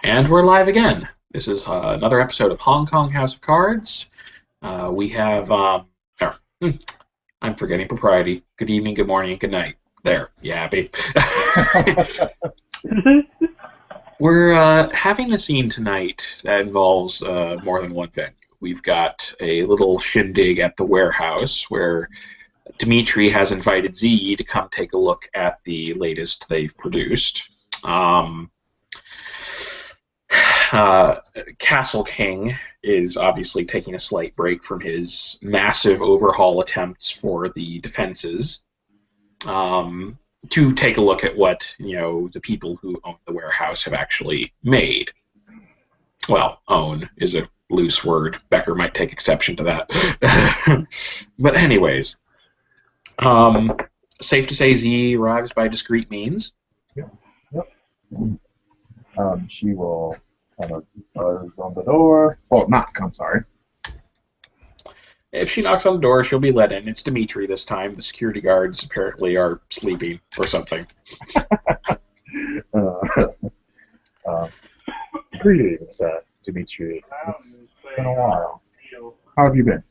And we're live again. This is another episode of Hong Kong House of Cards. We have, I'm forgetting propriety. Good evening, good morning, and good night. There, you happy? We're having a scene tonight that involves more than one venue. We've got a little shindig at the warehouse where Dimitri has invited Z to come take a look at the latest they've produced. Castle King is obviously taking a slight break from his massive overhaul attempts for the defenses to take a look at what the people who own the warehouse have actually made. Well, own is a loose word. Becker might take exception to that. But anyways, safe to say Z arrives by discreet means. Yep. She will kind of buzz on the door. Oh, knock, I'm sorry. If she knocks on the door, she'll be let in. It's Dimitri this time. The security guards apparently are sleeping or something. Greetings, Dimitri. It's been a while. How have you been?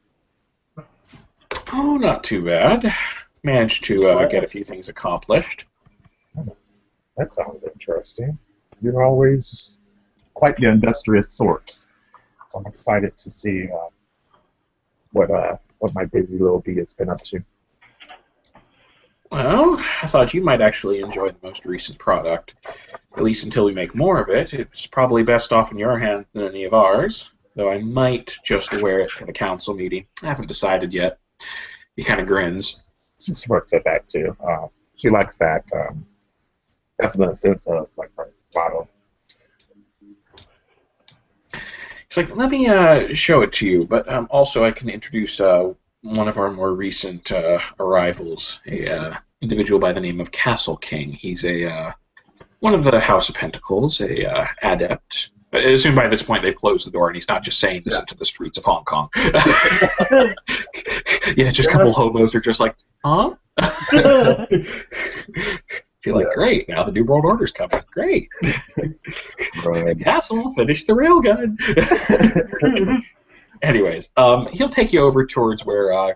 Oh, not too bad. Managed to get a few things accomplished. That sounds interesting. You're always quite the industrious sort. So I'm excited to see what my busy little bee has been up to. Well, I thought you might actually enjoy the most recent product, at least until we make more of it. It's probably best off in your hands than any of ours, though I might just wear it to the council meeting. I haven't decided yet. He kind of grins. She works at that too. She likes that definite sense of like her motto. He's like, let me show it to you, but also I can introduce one of our more recent arrivals, a individual by the name of Castle King. He's one of the House of Pentacles, a adept. I assume by this point they've closed the door and he's not just saying this into the streets of Hong Kong. Yeah, just a couple hobos are just like, huh? Feel like, great, now the New World Order's coming. Great. Right. Castle, finish the railgun. Anyways, he'll take you over towards where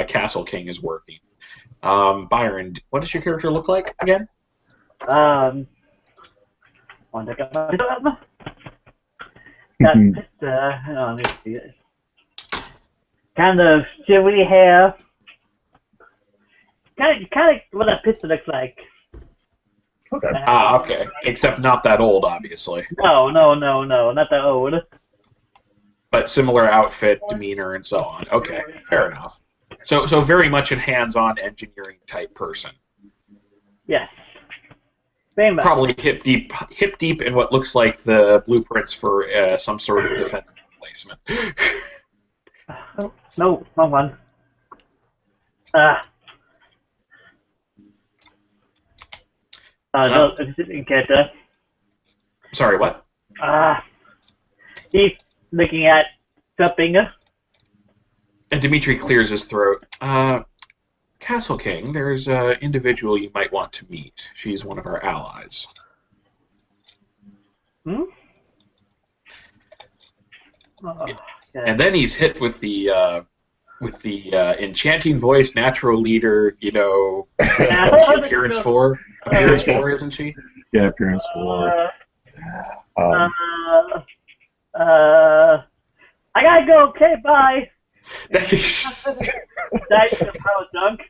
Castle King is working. Byron, what does your character look like again? One second. Got let me see it. Kind of silvery hair. Kind of what a pistol looks like. Okay. Okay. Except not that old, obviously. No, not that old. But similar outfit, demeanor, and so on. Okay, fair enough. So very much a hands-on engineering type person. Yes. Very much. Probably hip deep in what looks like the blueprints for some sort of defense replacement. No, wrong one. No, assistant character. Sorry, what? He's looking at something. And Dimitri clears his throat. Castle King, there's an individual you might want to meet. She's one of our allies. Hmm? Okay. And then he's hit with the enchanting voice, natural leader, appearance four, isn't she? Yeah, appearance 4. I gotta go. Okay, bye. Dimitri's That's the power dunk.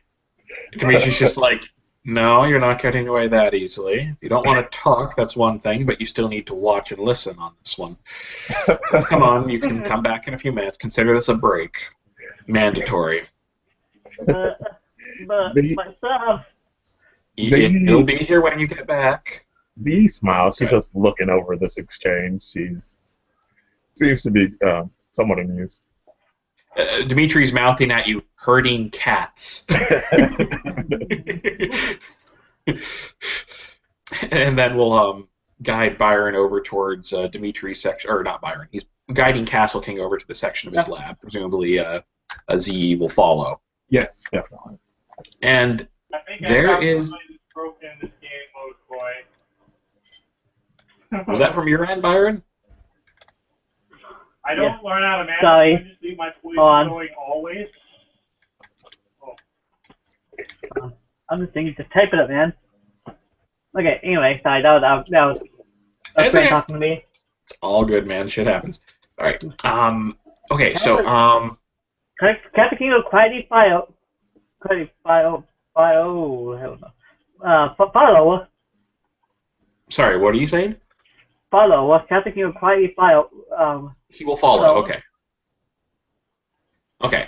just like, no, you're not getting away that easily. If you don't want to talk, that's one thing, but you still need to watch and listen on this one. Come on, you can come back in a few minutes. Consider this a break. Mandatory. But myself. You'll be here when you get back. Z smiles. She's just looking over this exchange. She's seems to be somewhat amused. Dimitri's mouthing at you, herding cats. And then we'll guide Byron over towards Dimitri's section, or not Byron. He's guiding Castle King over to the section of his lab. Presumably, a Z will follow. Yes, definitely. And there is. Was that from your end, Byron? I don't learn how to manage. Sorry. I just leave my toys On. going always. I'm just thinking, just type it up, man. Okay, anyway, sorry, that was It's great okay. talking to me. It's all good, man. Shit happens. All right. Okay. So Captain King will quietly follow. Sorry. What are you saying? Follow. Captain King will quietly follow. He will follow. Follow. Okay. Okay.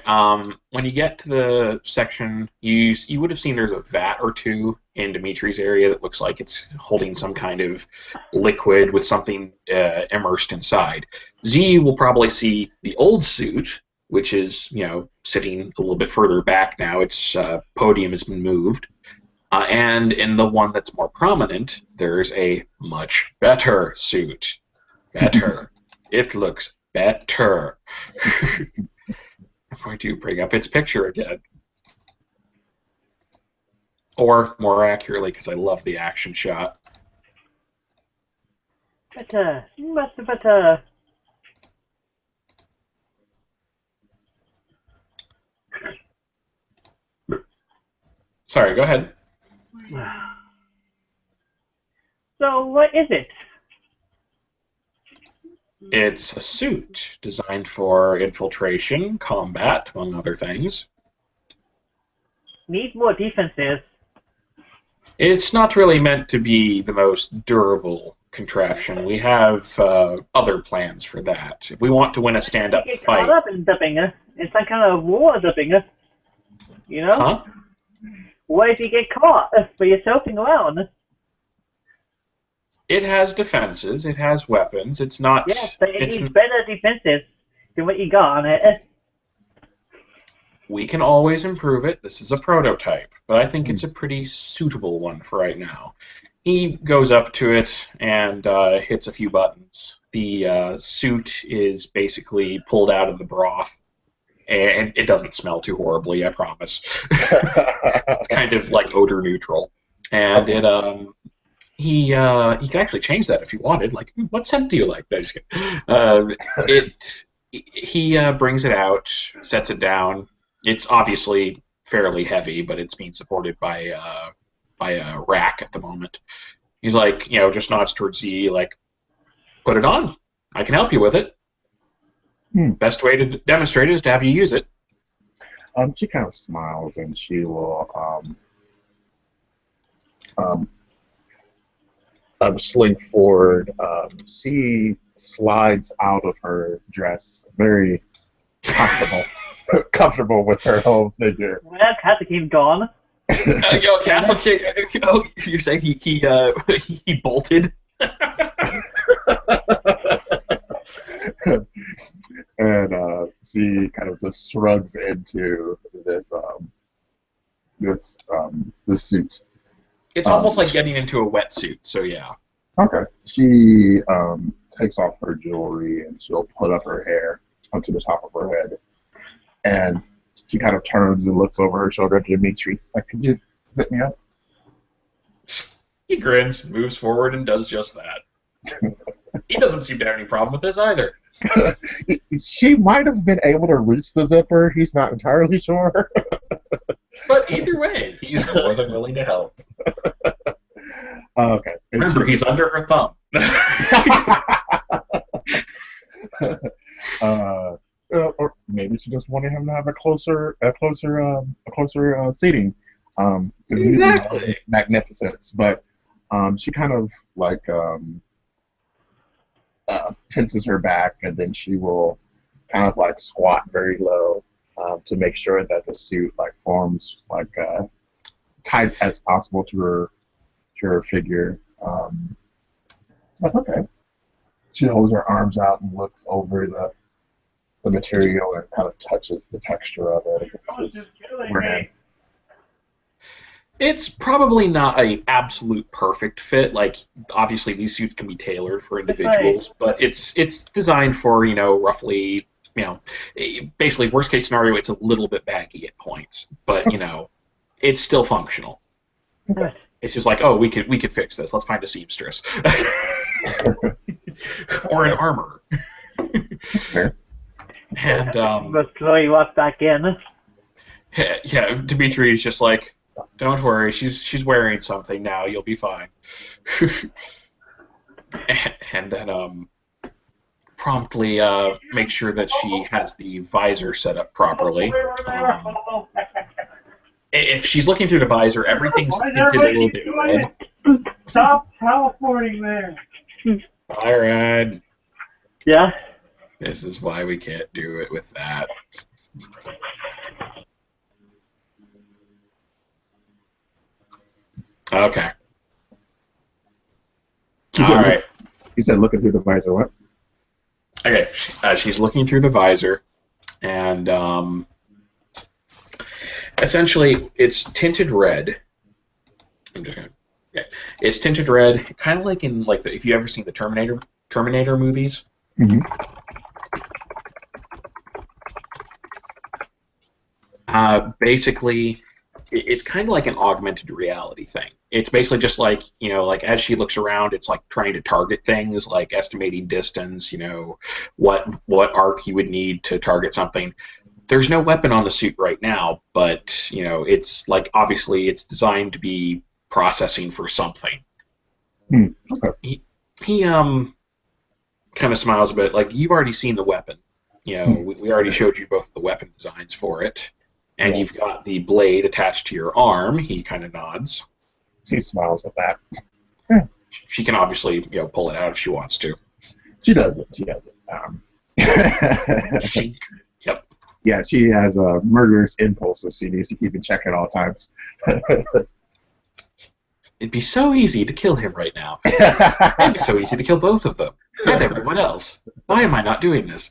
When you get to the section, you would have seen there's a vat or two in Dimitri's area that looks like it's holding some kind of liquid with something immersed inside. Z will probably see the old suit, which is sitting a little bit further back now. Its podium has been moved, and in the one that's more prominent, there's a much better suit. Better. It looks better. I'm going to bring up its picture again. Or, more accurately, because I love the action shot. Better. Sorry, go ahead. So, what is it? It's a suit designed for infiltration, combat, among other things. Need more defenses. It's not really meant to be the most durable contraption. We have other plans for that. If we want to win a stand-up Get fight... caught up in dumping us. It's like kind of war dumping us. You know? Huh? What if you get caught for you surfing around? It has defenses. It has weapons. It's not... Yes, but it it's needs better defenses than what you got on it. We can always improve it. This is a prototype, but I think it's a pretty suitable one for right now. He goes up to it and hits a few buttons. The suit is basically pulled out of the broth, and it doesn't smell too horribly, I promise. It's kind of like odor neutral. And he can actually change that if you wanted. Like, what scent do you like? No, just kidding. He brings it out, sets it down. It's obviously fairly heavy, but it's being supported by a rack at the moment. He's like, just nods towards Z, like, put it on. I can help you with it. Best way to demonstrate it is to have you use it. She kind of smiles and she will slink forward. She slides out of her dress, very comfortable with her whole figure. Well, Captain King gone. Castle King. Oh, you're saying he bolted? And she kind of just shrugs into this suit. It's almost like getting into a wetsuit. So yeah. Okay. She takes off her jewelry and she'll put up her hair onto the top of her head. And she kind of turns and looks over her shoulder to Dimitri. Like, could you zip me up? He grins, moves forward, and does just that. He doesn't seem to have any problem with this either. She might have been able to reach the zipper. He's not entirely sure. But either way, he's more than willing to help. Okay. Remember, he's under her thumb. Or maybe she just wanted him to have a closer seating. Exactly. Magnificence, but she kind of like tenses her back, and then she will kind of like squat very low to make sure that the suit like forms like tight as possible to her figure. Like, okay. She holds her arms out and looks over the material and kind of touches the texture of it against his forehead. It's probably not an absolute perfect fit. Like, obviously, these suits can be tailored for individuals, but it's designed for, roughly, basically, worst case scenario, it's a little bit baggy at points, but, it's still functional. It's just like, oh, we could fix this. Let's find a seamstress. or an armor. That's fair. And But slowly walk back in. yeah, Dimitri is just like, don't worry, she's wearing something now. You'll be fine. And then promptly make sure that she has the visor set up properly. If she's looking through the visor, everything's tinted a little bit red. Stop teleporting there. Byron, Yeah? this is why we can't do it with that. Okay. You said, All right. You said looking through the visor, what? Okay. She's looking through the visor, and essentially it's tinted red. I'm just gonna. Yeah, it's tinted red, kind of like in if you ever seen the Terminator movies. Mm-hmm. Basically, it's kind of like an augmented reality thing. It's basically just like as she looks around, it's like trying to target things, like estimating distance. What arc you would need to target something. There's no weapon on the suit right now, but it's like obviously it's designed to be processing for something. Okay. He kind of smiles a bit, like you've already seen the weapon. We already showed you both the weapon designs for it, and you've got the blade attached to your arm. He kind of nods. She smiles at that. She can obviously pull it out if she wants to. She doesn't. Yep. Yeah, she has a murderous impulse, so she needs to keep in check at all times. It'd be so easy to kill him right now. It'd be so easy to kill both of them and everyone else. Why am I not doing this?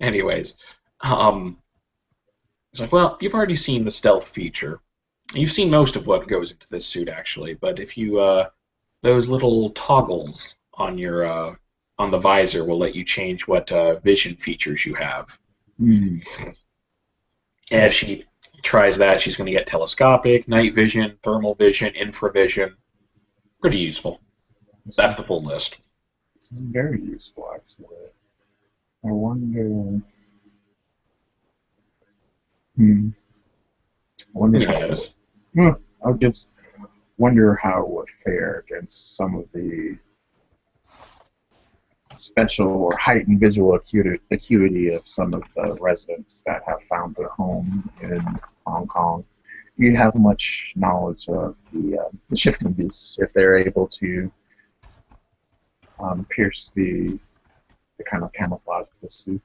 Anyways, it's like, well, you've already seen the stealth feature. You've seen most of what goes into this suit, actually. But if you, those little toggles on your on the visor will let you change what vision features you have. Mm. As she tries that, she's going to get telescopic, night vision, thermal vision, infravision. Pretty useful. That's the full list. This is very useful, actually. I wonder. I wonder Yes. I just wonder how it would fare against some of the special or heightened visual acuity of some of the residents that have found their home in Hong Kong. Do you have much knowledge of the shifting beasts, if they're able to pierce the kind of camouflage of the suit?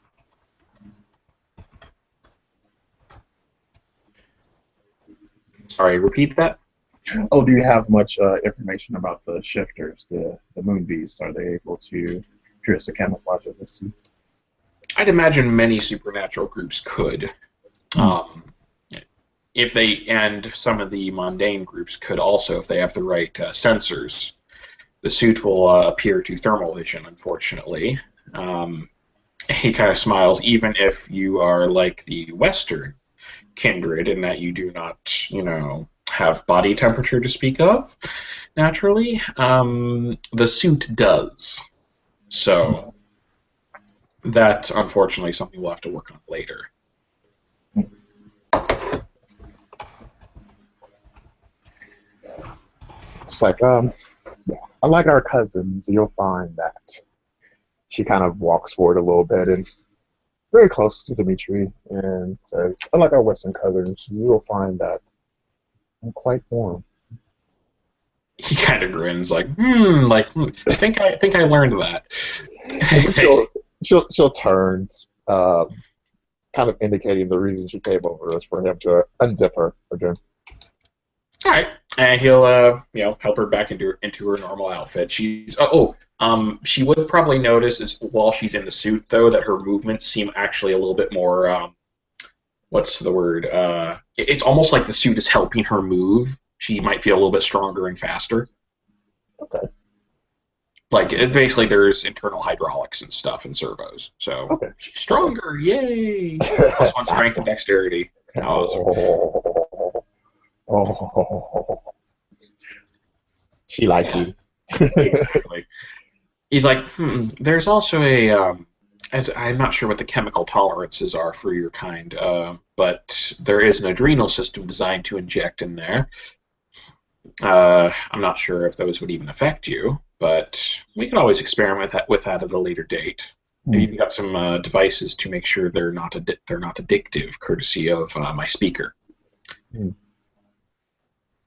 Sorry, repeat that? Oh, do you have much information about the shifters, the moon beasts? Are they able to pierce the camouflage of the suit? I'd imagine many supernatural groups could. If they, and some of the mundane groups could also, if they have the right sensors. The suit will appear to thermal vision, unfortunately. He kind of smiles, even if you are like the Western kindred in that you do not, have body temperature to speak of, naturally. The suit does. So that's unfortunately something we'll have to work on later. It's like, unlike our cousins, you'll find that she kind of walks forward a little bit and very close to Dimitri and says, unlike our Western cousins, you will find that I'm quite warm. He kind of grins, like, I think I learned that. she'll turn, kind of indicating the reason she came over is for him to unzip her again. All right, and he'll help her back into her normal outfit. She's she would probably notice is while she's in the suit though that her movements seem actually a little bit more what's the word? It's almost like the suit is helping her move. She might feel a little bit stronger and faster. Okay. Like basically, there's internal hydraulics and stuff and servos, so she's stronger. Yay! Plus one strength and dexterity. She like Yeah. you. Exactly. He's like, there's also as I'm not sure what the chemical tolerances are for your kind, but there is an adrenal system designed to inject in there. I'm not sure if those would even affect you, but we can always experiment with that at a later date. I've even got some devices to make sure they're not addictive, courtesy of my speaker.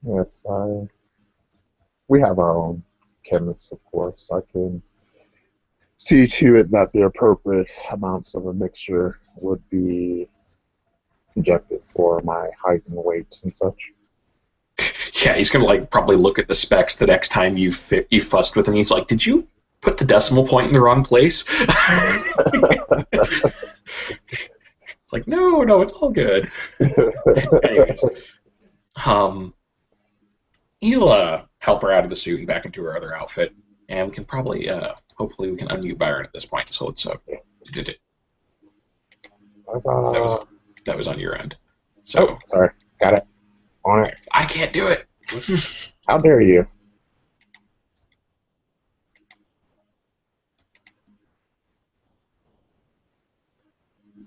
Yes, we have our own chemists, of course. I can see to it that the appropriate amounts of a mixture would be injected for my height and weight and such. Yeah, he's gonna like probably look at the specs the next time you fussed with him. He's like, "Did you put the decimal point in the wrong place?" It's like, no, it's all good. Anyways, he'll help her out of the suit and back into her other outfit, and we can probably, hopefully, we can unmute Byron at this point. So let's did it. That was on your end. So Oh, sorry, got it. On it. I can't do it. How dare you?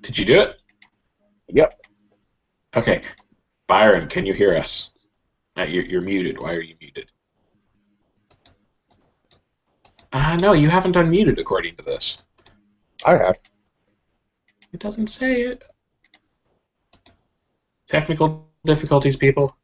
Did you do it? Yep. Okay, Byron, can you hear us? You're muted. Why are you muted? No, you haven't unmuted according to this. I have. It doesn't say it. Technical difficulties, people.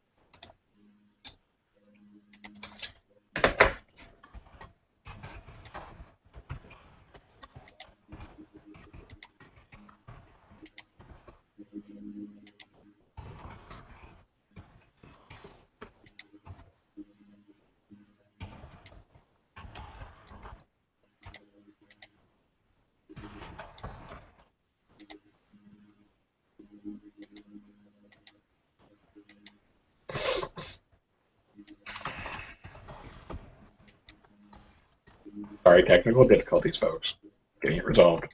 Sorry, technical difficulties, folks. Getting it resolved.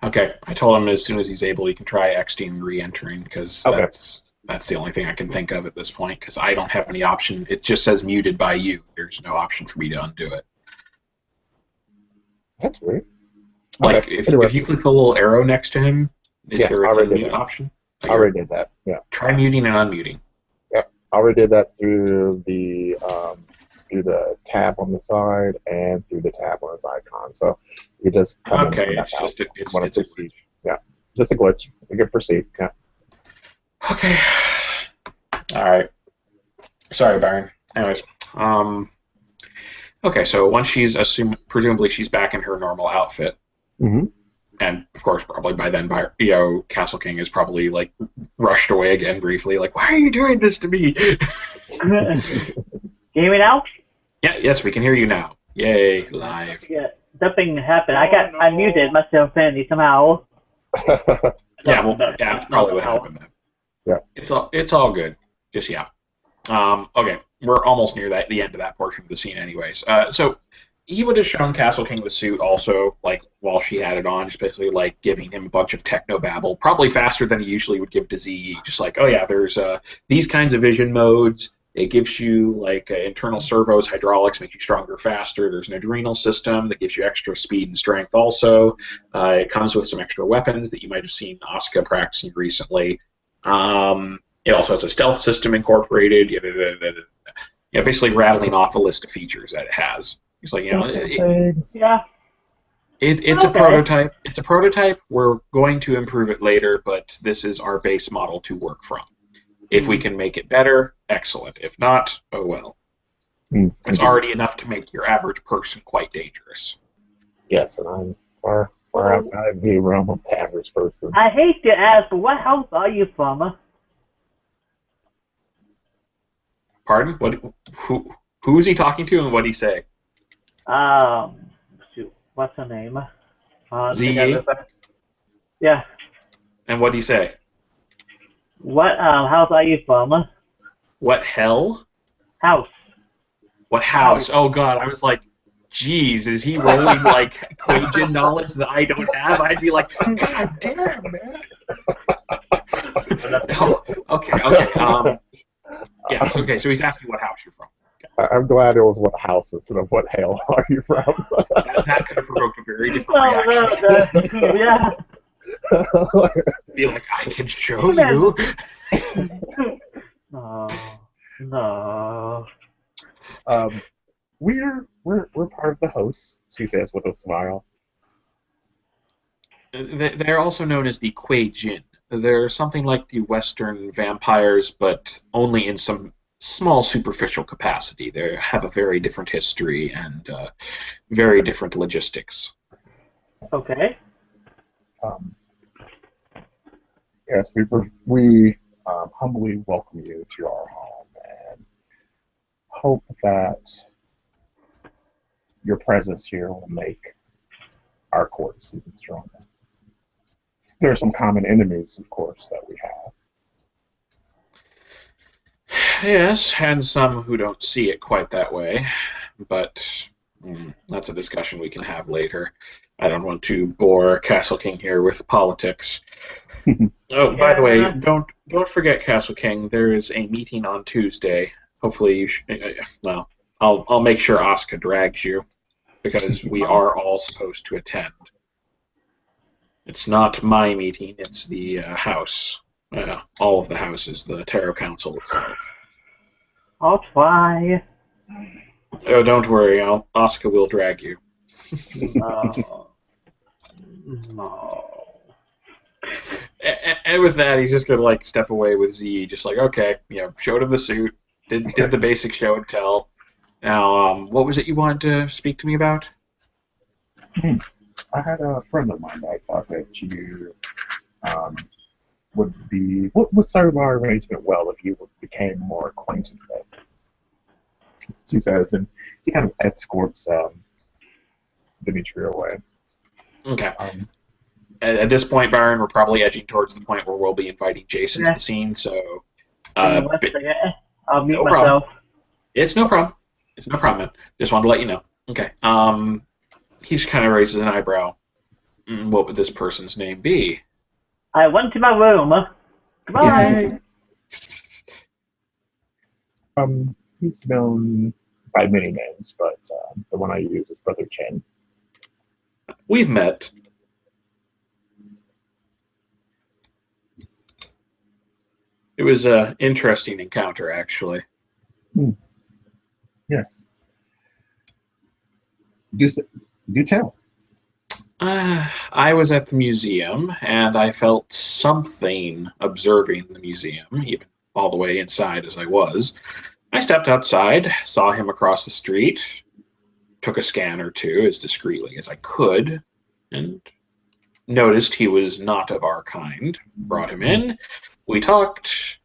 Okay, I told him as soon as he's able, he can try exiting re-entering, because Okay. that's the only thing I can think of at this point, because I don't have any option. It just says muted by you. There's no option for me to undo it. That's weird. Like, Okay, if anyway. you click the little arrow next to him, is Yeah, there I an already did unmute that. option? I already did that. Yeah. Try muting and unmuting. I already did that through the tab on the side and through the tab on its icon. So you just come in Okay, and it's back just out. it's Wanna a proceed. Yeah, just a glitch. You can proceed. Yeah. Okay. All right. Sorry, Byron. Anyways, okay. So once presumably she's back in her normal outfit, Mm-hmm. and of course, probably by then, Castle King is probably like rushed away again briefly. Like, why are you doing this to me? Can you hear me now? Yes, we can hear you now. Yay, live. Yeah, something happened. I muted myself in somehow. Yeah, well, that's probably what happened then. Yeah. It's all good. Just yeah. Okay, we're almost near the end of that portion of the scene, anyways. So he would have shown Castle King the suit also, like while she had it on, just basically like giving him a bunch of techno babble, probably faster than he usually would give to ZE. Just like, oh yeah, there's these kinds of vision modes. It gives you like internal servos, hydraulics, make you stronger, faster. There's an adrenal system that gives you extra speed and strength also. It comes with some extra weapons that you might have seen Asuka practicing recently. It also has a stealth system incorporated. Basically rattling off a list of features that it has. It's like, Yeah. it's a Okay. prototype. It's a prototype. We're going to improve it later, but this is our base model to work from. If we can make it better, excellent. If not, oh well. It's already enough to make your average person quite dangerous. Yes, and I'm far outside the realm of the average person. I hate to ask, but what house are you from? Pardon? Who is he talking to, and what did he say? Shoot, what's her name? ZE? Yeah. And what did he say? What house are you from? What hell? House. What house? Oh god, I was like, geez, is he rolling like Quajan knowledge that I don't have? I'd be like, God damn, man. Oh, okay. Yeah, okay, so he's asking what house you're from. I'm glad it was what house instead of what hell are you from. That could have provoked a very different reaction. Yeah. Be like, I can show you. No. We're part of the hosts, she says with a smile. They're also known as the Quajan. They're something like the Western vampires, but only in some small superficial capacity. They have a very different history and very different logistics. Okay. Yes, we humbly welcome you to our home and hope that your presence here will make our courts even stronger. There are some common enemies, of course, that we have. Yes, and some who don't see it quite that way, but that's a discussion we can have later. I don't want to bore Castle King here with politics. Oh, by the way, don't forget, Castle King. There is a meeting on Tuesday. Hopefully, well, I'll make sure Asuka drags you, because we are all supposed to attend. It's not my meeting; it's the house. All of the houses, the Tarot Council itself. I'll try. Oh, don't worry. Asuka will drag you. No. And with that, he's just gonna like step away with Z, just like, okay, showed him the suit, did the basic show and tell. Now, what was it you wanted to speak to me about? I had a friend of mine that I thought that you would serve our arrangement well if you became more acquainted with. She says, and she kind of escorts Dimitri away. Okay. At this point, Byron, we're probably edging towards the point where we'll be inviting Jason to the scene, so... I'll mute no myself. Problem. It's no problem. It's no problem, man. Just wanted to let you know. Okay. He just kind of raises an eyebrow. What would this person's name be? I went to my room. Goodbye. He's known by many names, but the one I use is Brother Chen. We've met. It was an interesting encounter, actually. Yes. Do tell. I was at the museum, and I felt something observing the museum, even all the way inside as I was. I stepped outside, saw him across the street, took a scan or two as discreetly as I could, and noticed he was not of our kind. Brought him in. We talked.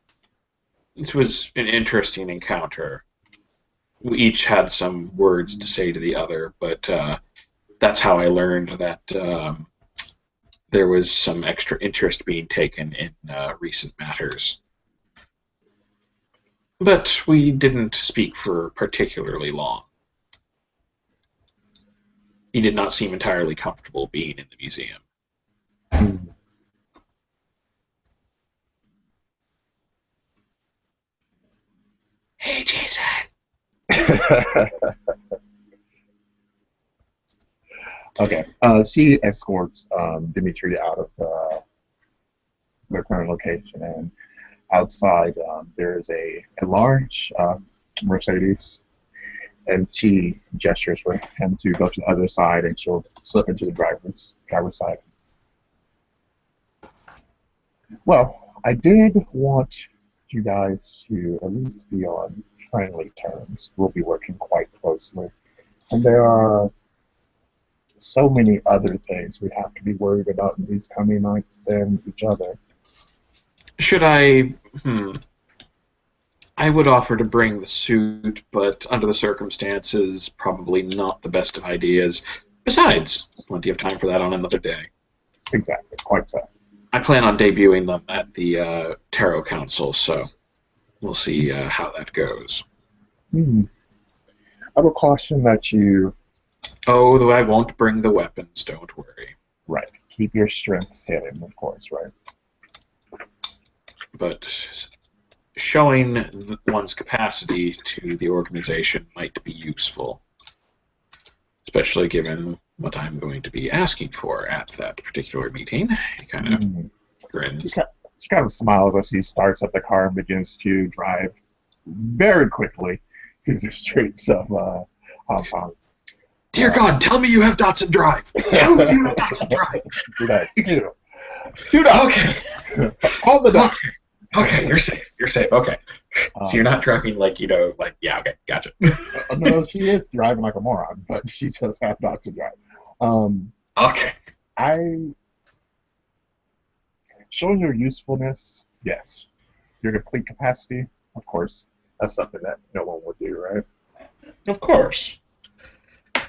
It was an interesting encounter. We each had some words to say to the other, but that's how I learned that there was some extra interest being taken in recent matters. But we didn't speak for particularly long. He did not seem entirely comfortable being in the museum. Hey, Jason. Okay. She escorts Dimitri out of their current location, and outside there is a large Mercedes, and she gestures for him to go to the other side, and she'll slip into the driver's side. Well, I did want you guys to at least be on friendly terms. We'll be working quite closely, and there are so many other things we have to be worried about in these coming nights than each other. Should I... I would offer to bring the suit, but under the circumstances, probably not the best of ideas. Besides, plenty of time for that on another day. Exactly, quite so. I plan on debuting them at the Tarot Council, so we'll see how that goes. I would caution that you Oh, though I won't bring the weapons, don't worry. Right. Keep your strengths hidden, of course, right? But showing one's capacity to the organization might be useful, especially given what I'm going to be asking for at that particular meeting. He kind of grins. She kind of smiles as she starts up the car and begins to drive very quickly through the streets of Hong Kong. Dear God, tell me you have Datsun Drive. Tell me you have Datsun Drive. Okay. All the dots. Okay, you're safe. You're safe. Okay. So you're not driving like, yeah, okay, gotcha. No, she is driving like a moron, but she does have dots to drive. Okay. Showing your usefulness, yes. Your complete capacity, of course. That's something that no one would do, right? Of course.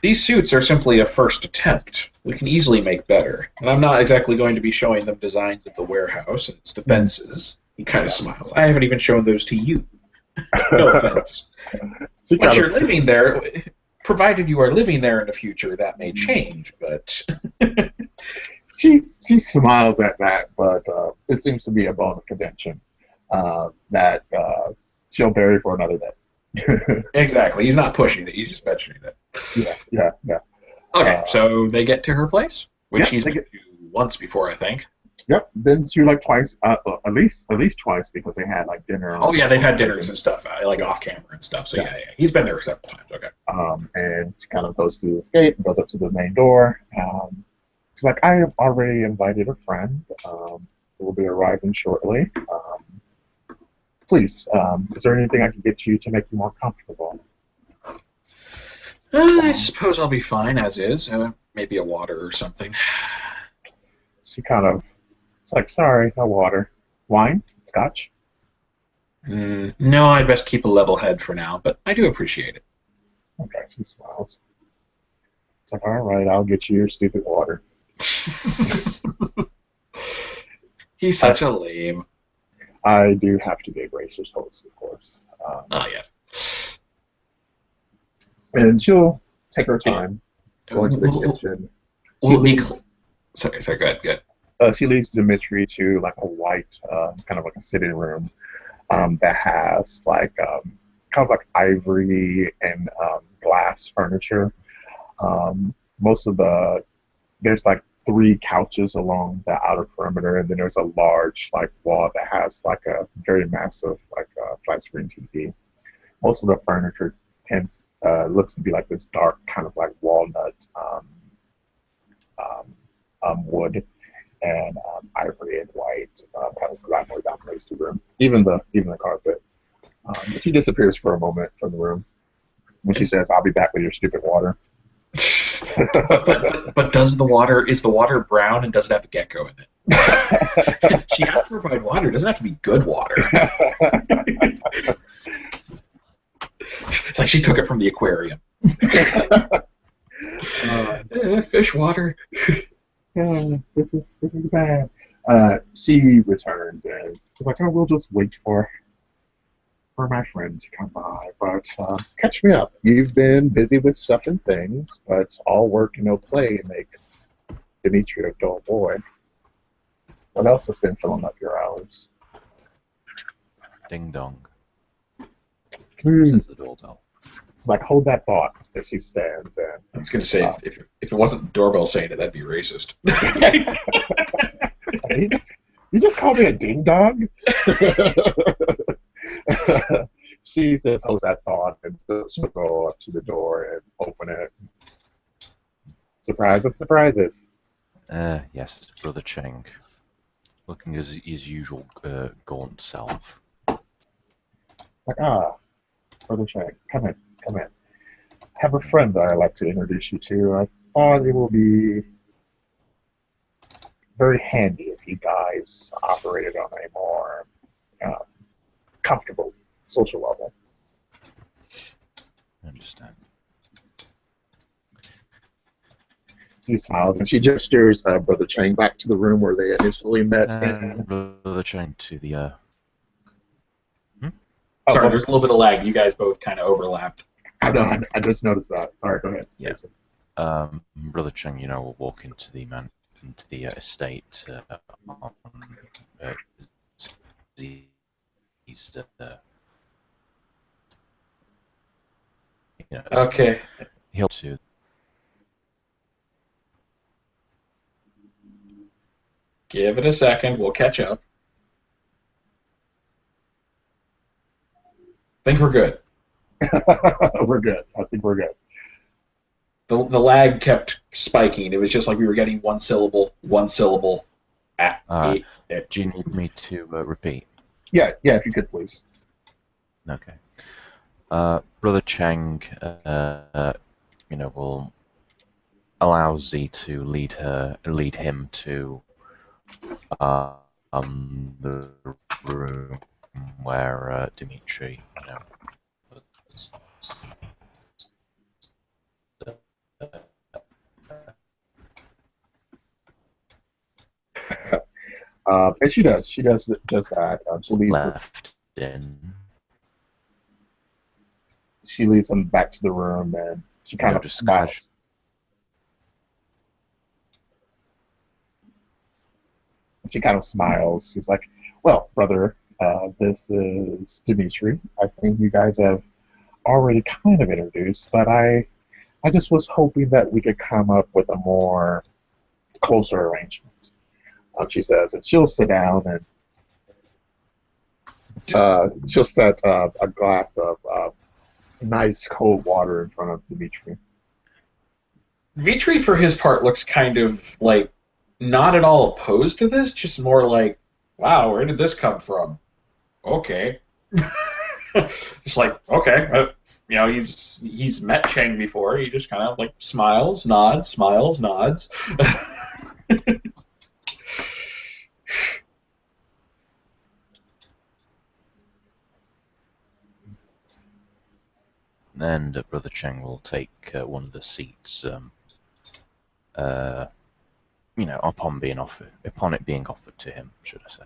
These suits are simply a first attempt. We can easily make better. And I'm not exactly going to be showing them designs of the warehouse and its defenses. He kind of smiles. I haven't even shown those to you. No offense. Once you're living there, provided you are living there in the future, that may change, but... She smiles at that, but it seems to be a bone of contention that she'll bury for another day. Exactly. He's not pushing it. He's just mentioning it. Yeah. Okay, so they get to her place, which yeah, he's been to once before, I think. Yep, been to like twice, at least twice because they had like dinner. Oh yeah, they've had dinners and stuff, like off camera and stuff. So yeah, he's been there several times. Okay. And she kind of goes through the gate and goes up to the main door. She's like, I have already invited a friend. Who will be arriving shortly. Please, is there anything I can get you to make you more comfortable? I suppose I'll be fine as is. Maybe a water or something. She kind of, it's like, sorry, no water. Wine? Scotch? No, I'd best keep a level head for now, but I do appreciate it. Okay, she smiles. It's like, all right, I'll get you your stupid water. He's such a lame. I do have to be a gracious host, of course. Yes. And she'll take her time, go into the kitchen. Sorry, go ahead. She leads Dimitri to like a white, kind of like a sitting room that has like kind of like ivory and glass furniture. There's like 3 couches along the outer perimeter, and then there's a large like wall that has like a very massive like flat screen TV. Most of the furniture looks to be like this dark kind of like walnut wood and ivory and white kind of glamour dominates the room. Even the carpet. But she disappears for a moment from the room when she says, "I'll be back with your stupid water." but is the water brown and does it have a gecko in it? She has to provide water. It doesn't have to be good water. It's like she took it from the aquarium. Fish water. This is bad. She returns and she's like, "Oh, we'll just wait for my friend to come by, but catch me up. You've been busy with stuff and things, but all work and no play make Dimitri a dull boy. What else has been filling up your hours?" Ding dong. Hmm. Says the doorbell. It's like, hold that thought as she stands and I was going to say, if it wasn't the doorbell saying it, that'd be racist. You just called me a ding dong? She says, hold that thought, and so she'll go up to the door and open it. Surprise of surprises. Yes, Brother Cheng. Looking as his usual gaunt self. Like, Brother Cheng, come in. I have a friend that I'd like to introduce you to. I thought it will be very handy if you guys operated on a more comfortable social level. I understand. She smiles and she gestures Brother Cheng back to the room where they initially met. Brother Cheng to the Sorry, there's a little bit of lag. You guys both kind of overlapped. I know. I just noticed that. Sorry, go ahead. Yeah. Brother Cheng, will walk into the estate on he's Okay. he'll to Give it a second. We'll catch up. Think we're good. We're good. I think we're good. The lag kept spiking. It was just like we were getting one syllable. At do you need me to repeat? Yeah, if you could, please. Okay. Brother Cheng, will allow Z to lead him to the room where Dimitri, was. And she does. She does that. She leads. Left in. She leads him back to the room, and she kind of just smiles. She kind of smiles. She's like, "Well, brother, this is Dimitri. I think you guys have already kind of introduced, but I just was hoping that we could come up with a more closer arrangement." She says, and she'll sit down and she'll set a glass of nice cold water in front of Dimitri. Dimitri, for his part, looks kind of like not at all opposed to this, just more like, wow, where did this come from? Okay. Just like, okay. He's met Cheng before. He just kind of like smiles, nods. And Brother Cheng will take one of the seats, upon it being offered to him, should I say?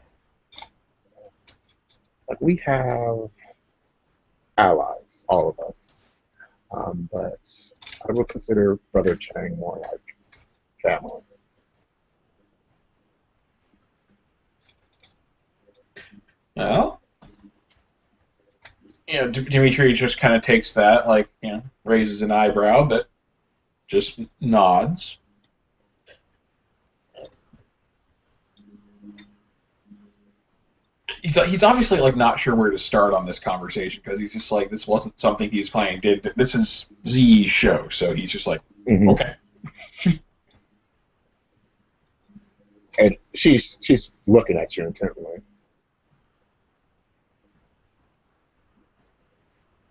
Like, we have allies, all of us, but I would consider Brother Cheng more like family. Well, Dimitri just kind of takes that, like, raises an eyebrow, but just nods. He's obviously like not sure where to start on this conversation because he's just like, this wasn't something he's planning. This is Z's show, so he's just like, okay. And she's looking at you intently.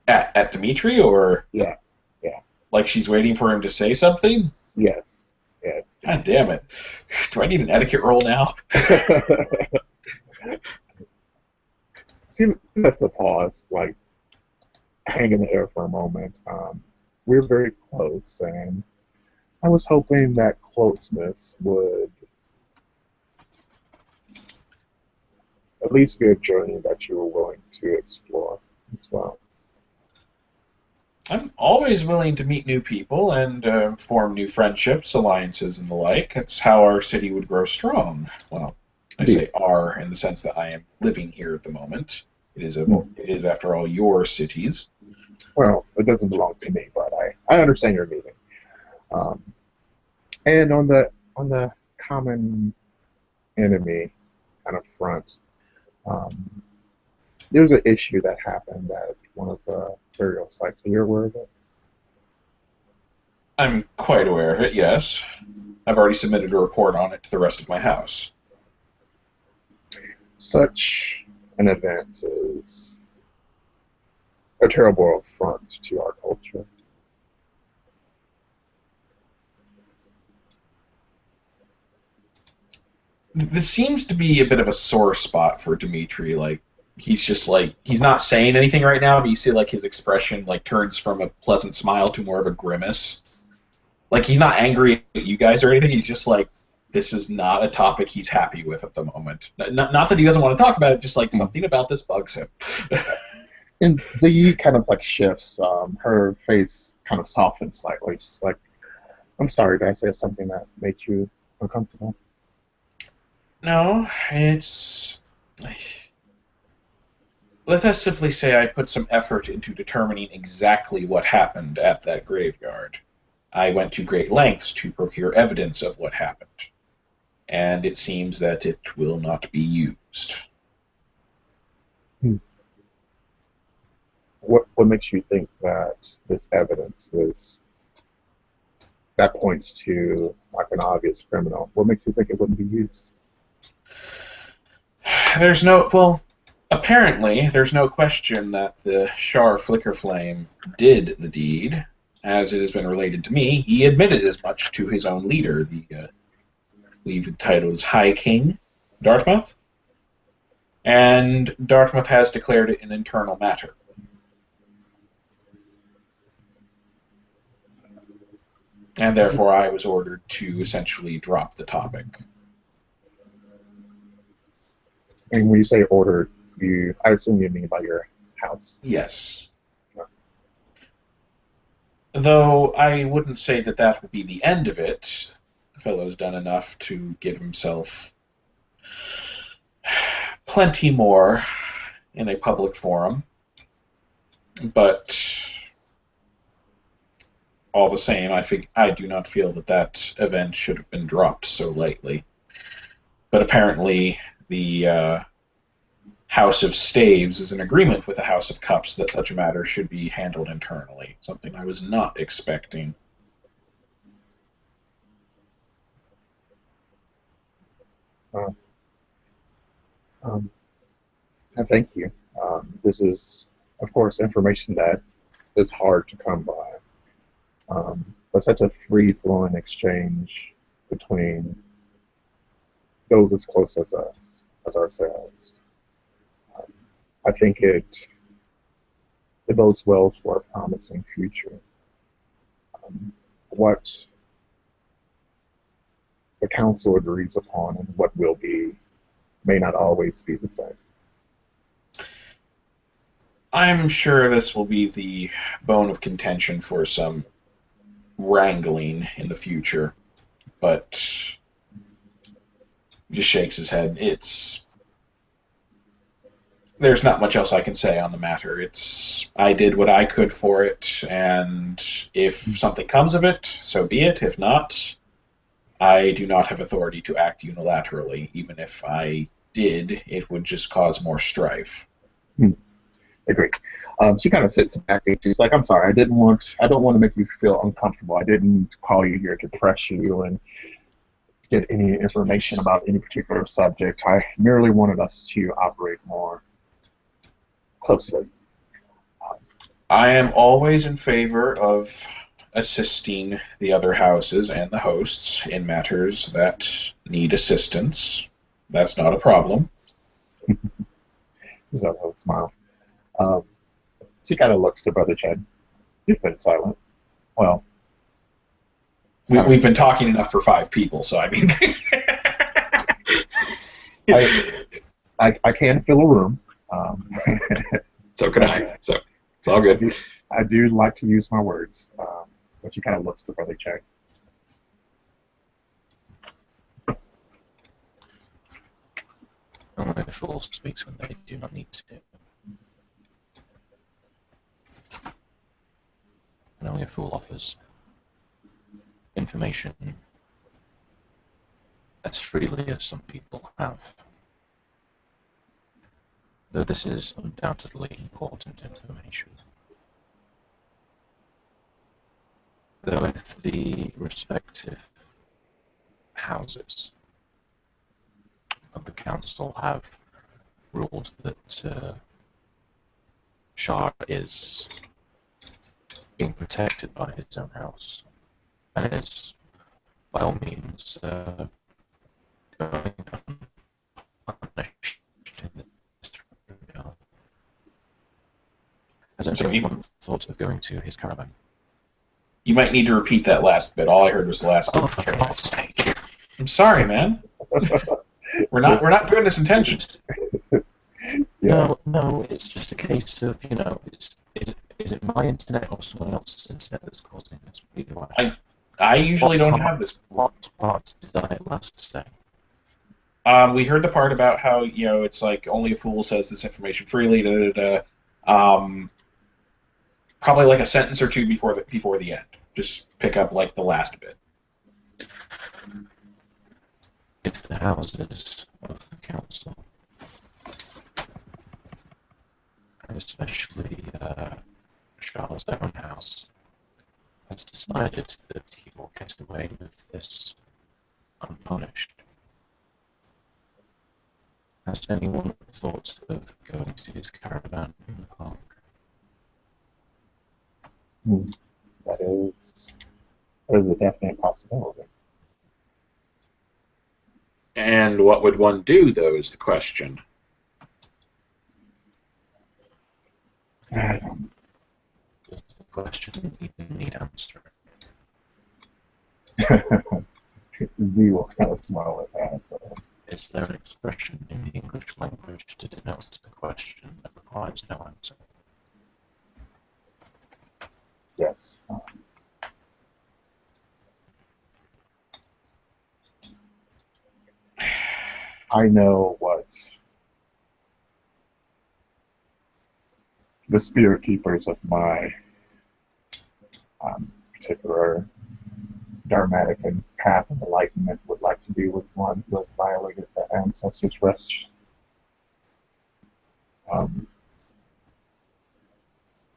At Dimitri, or Yeah. like she's waiting for him to say something? Yes. God damn it. Do I need an etiquette roll now? She lets the pause, like, hang in the air for a moment. We're very close, and I was hoping that closeness would at least be a journey that you were willing to explore as well. I'm always willing to meet new people and form new friendships, alliances, and the like. That's how our city would grow strong. Well, I say "our" in the sense that I am living here at the moment. It is, after all, your cities. Well, it doesn't belong to me, but I understand your meaning. And on the common enemy kind of front, there's an issue that happened at one of the burial sites. Are you aware of it? I'm quite aware of it, yes. I've already submitted a report on it to the rest of my house. Such an event is a terrible affront to our culture. This seems to be a bit of a sore spot for Dimitri. Like, he's just like, he's not saying anything right now, but you see like his expression like turns from a pleasant smile to more of a grimace. Like, he's not angry at you guys or anything. He's just like, this is not a topic he's happy with at the moment. Not that he doesn't want to talk about it, just like something about this bugs him. And Z kind of like shifts. Her face kind of softens slightly. She's like, I'm sorry, did I say something that made you uncomfortable? No, it's. Let us simply say I put some effort into determining exactly what happened at that graveyard. I went to great lengths to procure evidence of what happened, and it seems that it will not be used. What makes you think that this evidence is that points to like an obvious criminal? What makes you think it wouldn't be used? There's no. Well, apparently, there's no question that the Shar Flickerflame did the deed. As it has been related to me, he admitted as much to his own leader, I believe the title is High King Dartmouth, and Dartmouth has declared it an internal matter. And therefore, I was ordered to essentially drop the topic. And when you say ordered, I assume you mean by your house. Yes. Though I wouldn't say that that would be the end of it. The fellow's done enough to give himself plenty more in a public forum. But all the same, I do not feel that that event should have been dropped so lightly. But apparently the House of Staves is in agreement with the House of Cups that such a matter should be handled internally, something I was not expecting. Thank you. This is, of course, information that is hard to come by. But such a free-flowing exchange between those as close as us, as ourselves. I think it bodes well for a promising future. What the council agrees upon and what will be may not always be the same. I'm sure this will be the bone of contention for some wrangling in the future, but he just shakes his head. There's not much else I can say on the matter. I did what I could for it, and if something comes of it, so be it. If not, I do not have authority to act unilaterally. Even if I did, it would just cause more strife. Agreed. She kind of sits back and she's like, "I'm sorry, I don't want to make you feel uncomfortable. I didn't call you here to press you and get any information about any particular subject. I merely wanted us to operate more closely." I am always in favor of assisting the other houses and the hosts in matters that need assistance. That's not a problem. There's a little smile. She kind of looks to Brother Chen. You've been silent. Well, we've been talking enough for 5 people, so I mean... I can fill a room. So can I. So it's all good. I do like to use my words, but she kind of looks to Brother Chen. Only a fool speaks when they do not need to. And only a fool offers information as freely as some people have. Though this is undoubtedly important information. Though if the respective houses of the council have ruled that Shar is being protected by his own house, and is by all means going unpunished in this regard. Has anyone thought of going to his caravan? You might need to repeat that last bit. All I heard was the last bit. Oh, for God's sake! I'm sorry, man. We're not doing this intentions. Yeah. No, it's just a case of, is it my internet or someone else's internet that's causing this? Either way. I usually don't have this. What part did I last say? We heard the part about how, it's like only a fool says this information freely. Da, da, da. Probably like a sentence or two before the end. Just pick up like the last bit. If the houses of the council, especially Charles' own house, has decided that he will get away with this unpunished, has anyone thought of going to his caravan in the park? That is a definite possibility. And what would one do, though, is the question. Does the question even need answering? Z will kind of smile at that. Is there an expression in the English language to denote a question that requires no answer? Yes. I know what the spirit keepers of my particular dharmatic and path of enlightenment would like to do with one who has violated their ancestors' rest.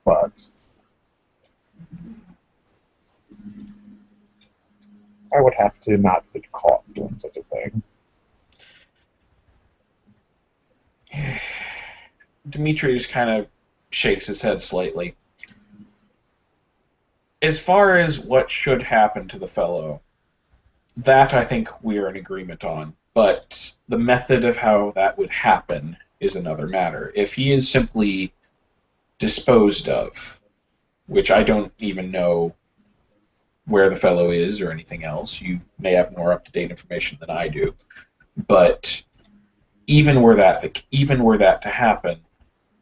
But I would have to not get caught doing such a thing. Demetrius kind of shakes his head slightly. As far as what should happen to the fellow, that I think we are in agreement on. But the method of how that would happen is another matter. If he is simply disposed of, which I don't even know where the fellow is or anything else, you may have more up-to-date information than I do, but even were that to happen,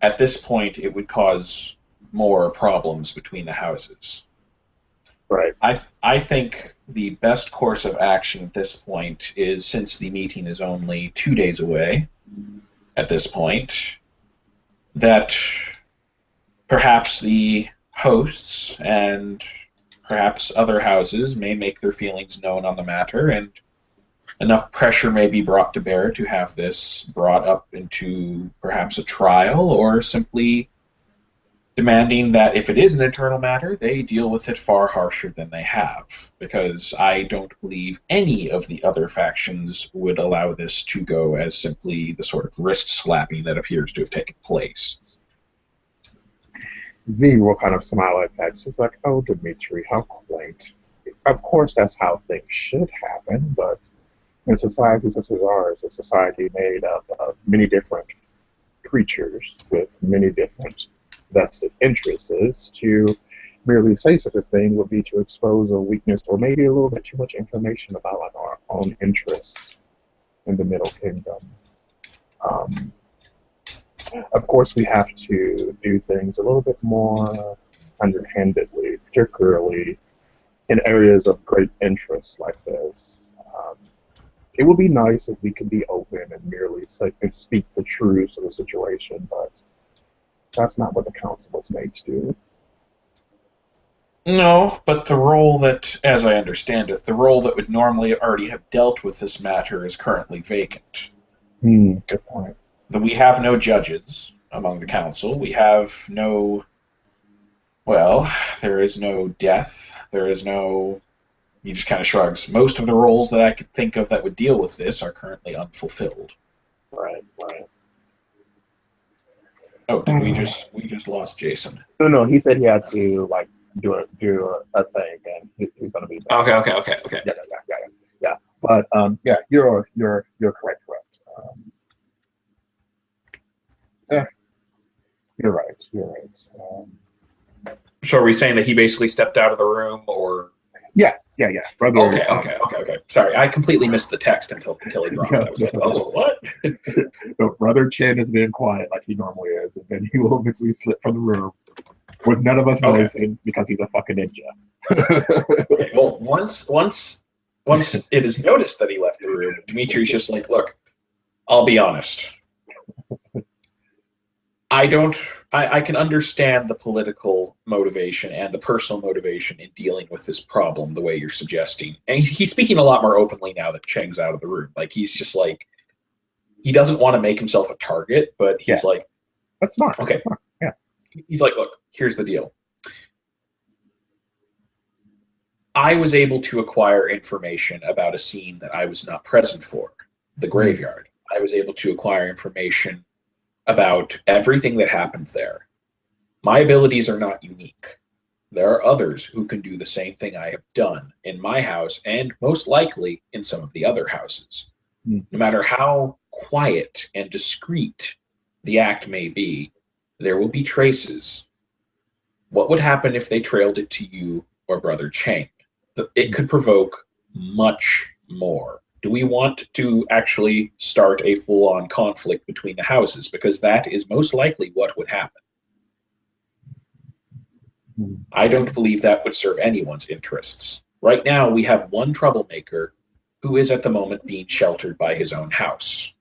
at this point it would cause more problems between the houses. Right. I think the best course of action at this point is, since the meeting is only 2 days away at this point, that perhaps the hosts and perhaps other houses may make their feelings known on the matter, and enough pressure may be brought to bear to have this brought up into perhaps a trial, or simply demanding that if it is an internal matter, they deal with it far harsher than they have, because I don't believe any of the other factions would allow this to go as simply the sort of wrist slapping that appears to have taken place. Z will kind of smile at that. She's like, "Oh, Dimitri, how quaint. Of course, that's how things should happen, but in society such as ours, a society made up of many different creatures with many different vested interests, to merely say such a thing would be to expose a weakness or maybe a little bit too much information about like our own interests in the Middle Kingdom. Of course, we have to do things a little bit more underhandedly, particularly in areas of great interest like this. It would be nice if we could be open and merely say and speak the truth of the situation, but that's not what the council was made to do. No, but the role that, as I understand it, the role that would normally already have dealt with this matter is currently vacant. Good point. That we have no judges among the council. We have no... Well, there is no death. There is no... He just kind of shrugs. Most of the roles that I could think of that would deal with this are currently unfulfilled. Right. Oh, did we just lost Jason? No, he said he had to like do a thing, and he's going to be back. Okay. Yeah. But yeah, you're correct. Yeah, you're right. So are we saying that he basically stepped out of the room, or? Yeah. Brother. Okay. Sorry, I completely missed the text until he dropped it. I was like, oh, what? So Brother Chin has been quiet like he normally is, and then he will eventually slip from the room with none of us noticing because he's a fucking ninja. Okay, well, once it is noticed that he left the room, Dimitri's just like, look, I'll be honest. I can understand the political motivation and the personal motivation in dealing with this problem the way you're suggesting. And he's speaking a lot more openly now that Cheng's out of the room. Like, he's just like, he doesn't want to make himself a target, but he's like, that's smart. Okay. That's smart. Yeah. He's like, look, here's the deal. I was able to acquire information about a scene that I was not present for, the graveyard. I was able to acquire information about everything that happened there. My abilities are not unique. There are others who can do the same thing I have done in my house and most likely in some of the other houses. No matter how quiet and discreet the act may be, there will be traces. What would happen if they trailed it to you or Brother Cheng? It could provoke much more. Do we want to actually start a full-on conflict between the houses? Because that is most likely what would happen. I don't believe that would serve anyone's interests. Right now, we have one troublemaker who is at the moment being sheltered by his own house.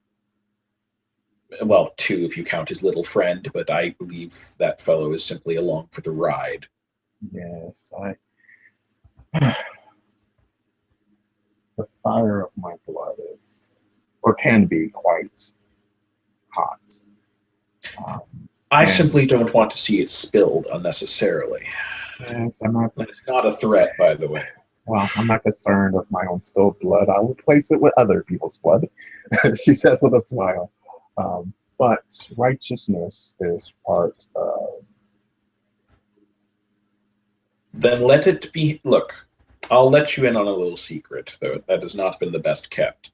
Well, two if you count his little friend, but I believe that fellow is simply along for the ride. Yes, the fire of my blood is, or can be, quite hot. I simply don't want to see it spilled unnecessarily. Yes, I'm not. It's not a threat, by the way. Well, I'm not concerned with my own spilled blood. I will replace it with other people's blood, she said with a smile. But righteousness is part of... Then let it be... Look, I'll let you in on a little secret, though that has not been the best kept.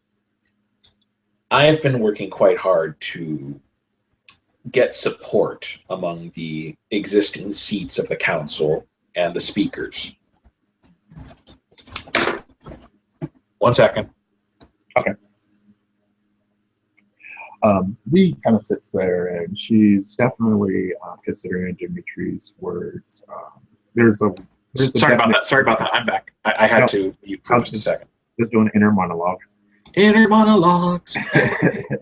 I have been working quite hard to get support among the existing seats of the council and the speakers. 1 second. Okay. Z kind of sits there, and she's definitely considering Dimitri's words. Sorry about that. I'm back. I had to mute for just a second. Just doing inner monologue. Inner monologues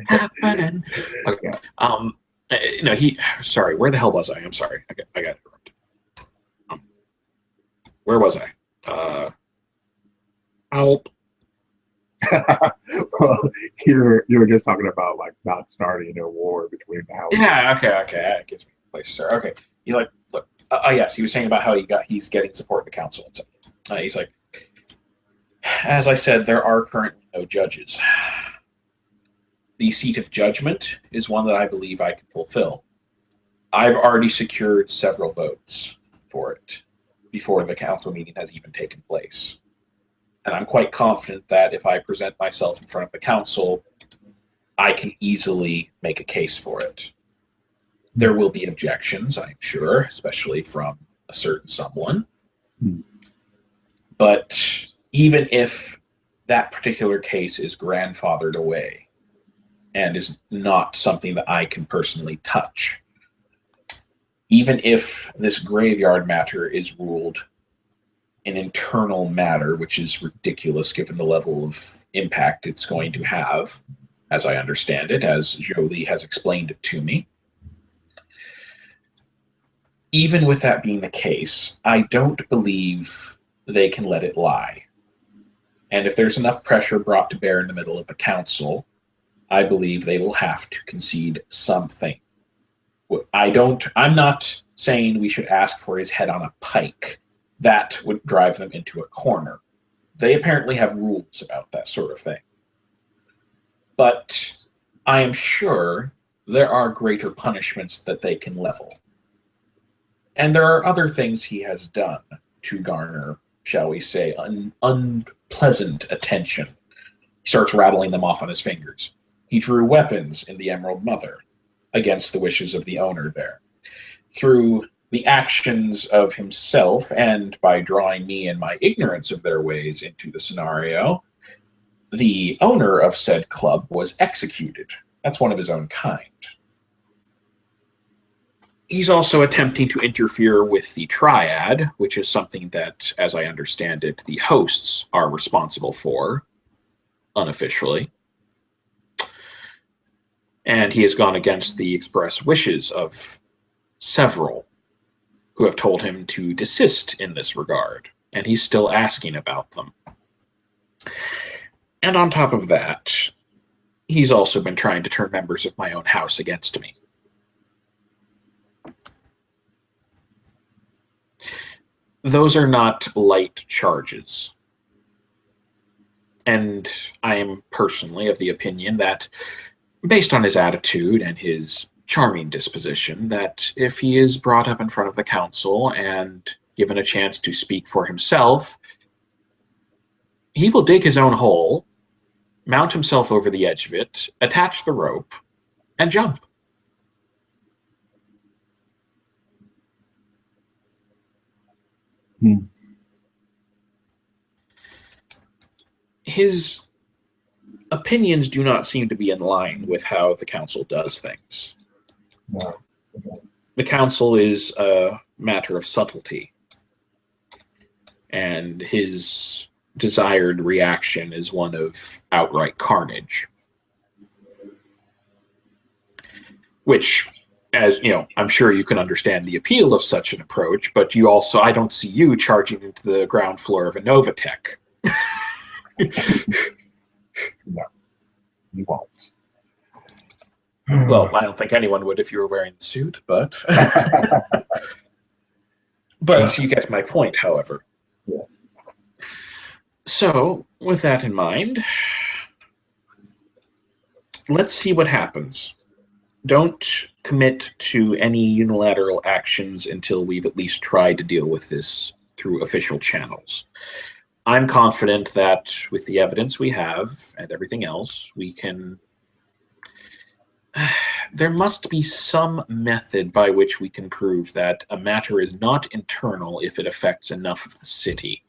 happening. Okay. No, sorry, where the hell was I? I'm sorry. I got interrupted. Where was I? Help. Well, you were just talking about like not starting a war between the houses. Yeah, okay. That gives me a place to start. Okay. He's like, look, yes, he was saying about how he's getting support in the council and stuff. He's like, as I said, there are currently no judges. The seat of judgment is one that I believe I can fulfill. I've already secured several votes for it before the council meeting has even taken place. And I'm quite confident that if I present myself in front of the council, I can easily make a case for it. There will be objections, I'm sure, especially from a certain someone. But even if that particular case is grandfathered away and is not something that I can personally touch, even if this graveyard matter is ruled an internal matter, which is ridiculous given the level of impact it's going to have, as I understand it, as Jolie has explained it to me. Even with that being the case, I don't believe they can let it lie. And if there's enough pressure brought to bear in the middle of the council, I believe they will have to concede something. I'm not saying we should ask for his head on a pike. That would drive them into a corner. They apparently have rules about that sort of thing. But I am sure there are greater punishments that they can level. And there are other things he has done to garner, shall we say, unpleasant attention. He starts rattling them off on his fingers. He drew weapons in the Emerald Mother against the wishes of the owner there. Through the actions of himself and by drawing me and my ignorance of their ways into the scenario, the owner of said club was executed. That's one of his own kind. He's also attempting to interfere with the triad, which is something that, as I understand it, the hosts are responsible for, unofficially. And he has gone against the express wishes of several who have told him to desist in this regard, and he's still asking about them. And on top of that, he's also been trying to turn members of my own house against me. Those are not light charges. And I am personally of the opinion that, based on his attitude and his charming disposition, that if he is brought up in front of the council and given a chance to speak for himself, he will dig his own hole, mount himself over the edge of it, attach the rope, and jump. His opinions do not seem to be in line with how the council does things. No. The council is a matter of subtlety, and his desired reaction is one of outright carnage. Which, as you know, I'm sure you can understand the appeal of such an approach, but you also, I don't see you charging into the ground floor of a Novatech. No, you won't. Well, I don't think anyone would if you were wearing the suit, but but you get my point, however. Yes. So, with that in mind, let's see what happens. Don't commit to any unilateral actions until we've at least tried to deal with this through official channels. I'm confident that with the evidence we have and everything else, we can... There must be some method by which we can prove that a matter is not internal if it affects enough of the city.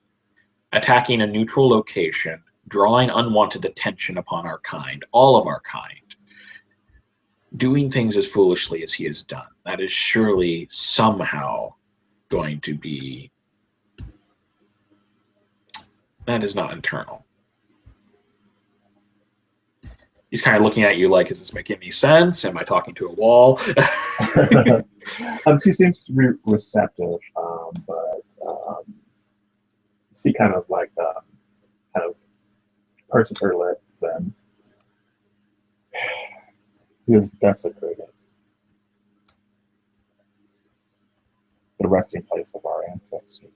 Attacking a neutral location, drawing unwanted attention upon our kind, all of our kind, doing things as foolishly as he has done. That is surely somehow going to be... That is not internal. He's kind of looking at you like, is this making any sense? Am I talking to a wall? She seems to be receptive, but she kind of like kind of purses her lips and is desecrated. The resting place of our ancestors.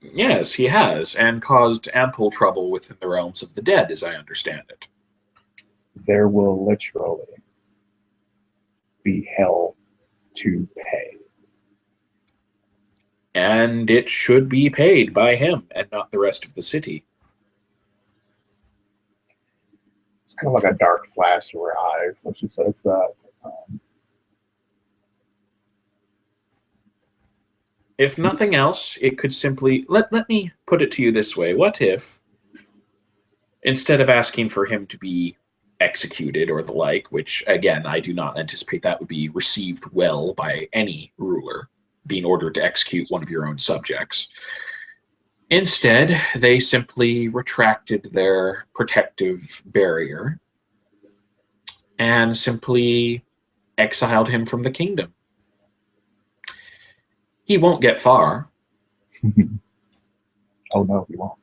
Yes, he has, and caused ample trouble within the realms of the dead, as I understand it. There will literally be hell to pay. And it should be paid by him and not the rest of the city. It's kind of like a dark flash to her eyes when she says that. If nothing else, it could simply... Let me put it to you this way. What if, instead of asking for him to be executed or the like, which, again, I do not anticipate that would be received well by any ruler, being ordered to execute one of your own subjects, instead, they simply retracted their protective barrier and simply exiled him from the kingdom. He won't get far. Oh no, he won't.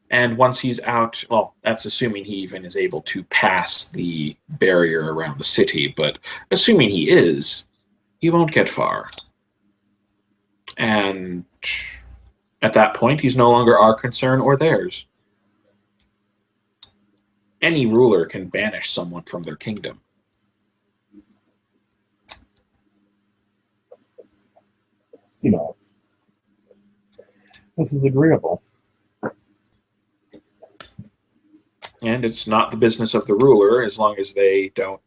And once he's out, well, that's assuming he even is able to pass the barrier around the city, but assuming he is, he won't get far. And at that point, he's no longer our concern or theirs. Any ruler can banish someone from their kingdom. You know, this is agreeable. And it's not the business of the ruler as long as they don't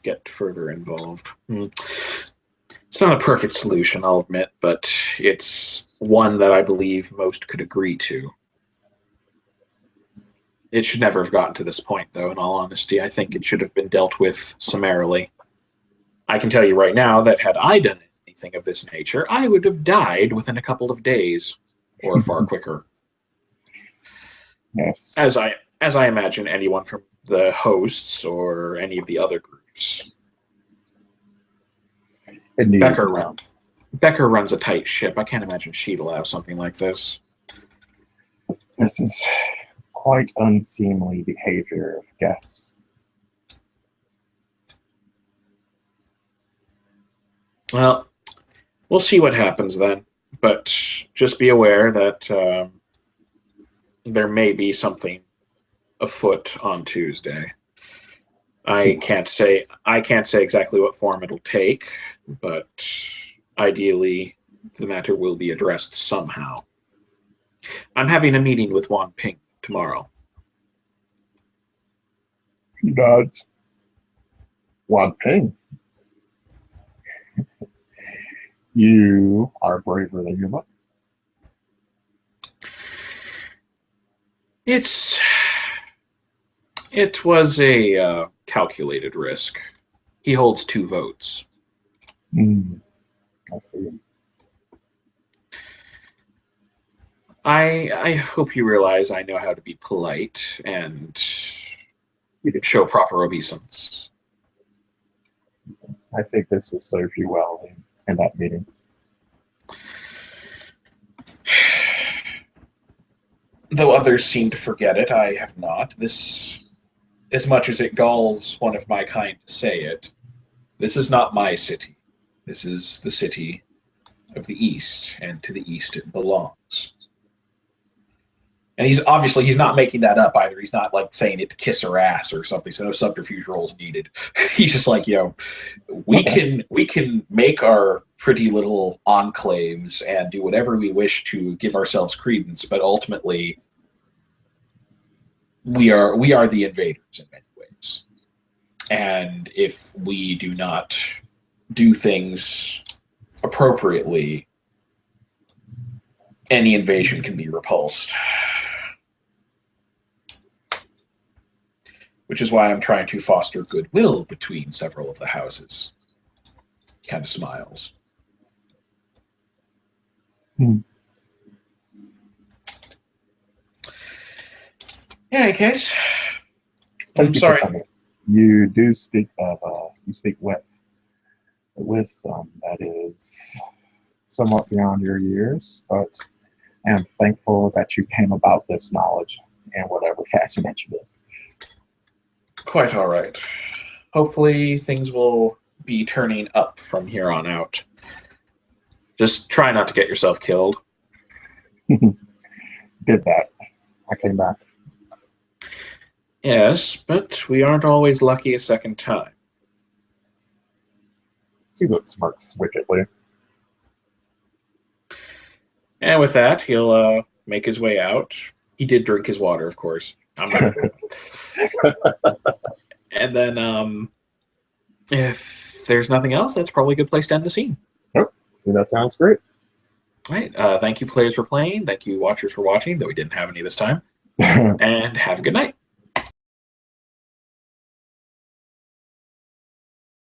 get further involved. It's not a perfect solution, I'll admit, but it's one that I believe most could agree to. It should never have gotten to this point, though, in all honesty. I think it should have been dealt with summarily. I can tell you right now that had I done anything of this nature, I would have died within a couple of days, or far quicker. Yes. As I imagine anyone from the hosts or any of the other groups. Indeed. Becker runs a tight ship. I can't imagine she'd allow something like this. This is quite unseemly behavior of guests. Well, we'll see what happens then. But just be aware that there may be something afoot on Tuesday. I can't say exactly what form it'll take, but ideally the matter will be addressed somehow. I'm having a meeting with Juan Ping tomorrow. He nods. Juan Ping. You are braver than you look. It was a calculated risk. He holds 2 votes. I see. I hope you realize I know how to be polite and show proper obeisance. I think this will serve you well in that meeting. Though others seem to forget it, I have not. This, as much as it galls one of my kind to say it, this is not my city. This is the city of the East, and to the East it belongs. And he's not making that up either. He's not like saying it to kiss her ass or something. So no subterfuge roles needed. He's just like, we can make our pretty little enclaves and do whatever we wish to give ourselves credence, but ultimately we are the invaders in many ways. And if we do not do things appropriately, any invasion can be repulsed. Which is why I'm trying to foster goodwill between several of the houses. He kind of smiles. In any case, I'm sorry. You do speak of you speak with wisdom that is somewhat beyond your years, but I am thankful that you came about this knowledge in whatever fashion that you did. Quite all right. Hopefully things will be turning up from here on out. Just try not to get yourself killed. Did that. I came back. Yes, but we aren't always lucky a second time. See the smirks wickedly. And with that, he'll make his way out. He did drink his water, of course. I'm not. And then, if there's nothing else, that's probably a good place to end the scene. Yep. See, that sounds great. All right. Thank you, players, for playing. Thank you, watchers, for watching, though we didn't have any this time. And have a good night.